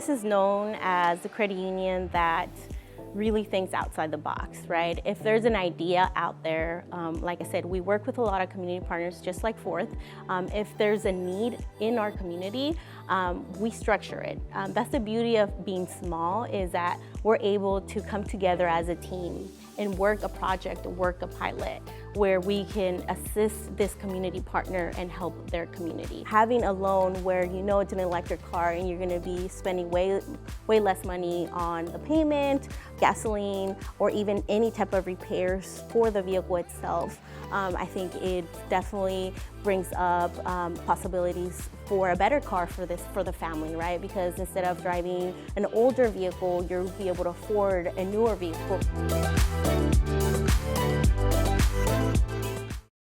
U.S. is known as the credit union that really thinks outside the box, right? If there's an idea out there, like I said, we work with a lot of community partners just like Fourth. If there's a need in our community, we structure it. That's the beauty of being small, is that we're able to come together as a team and work a project, work a pilot, where we can assist this community partner and help their community. Having a loan where you know it's an electric car and you're gonna be spending way less money on the payment, gasoline, or even any type of repairs for the vehicle itself, I think it definitely brings up possibilities for a better car for the family, right? Because instead of driving an older vehicle, you'll be able to afford a newer vehicle.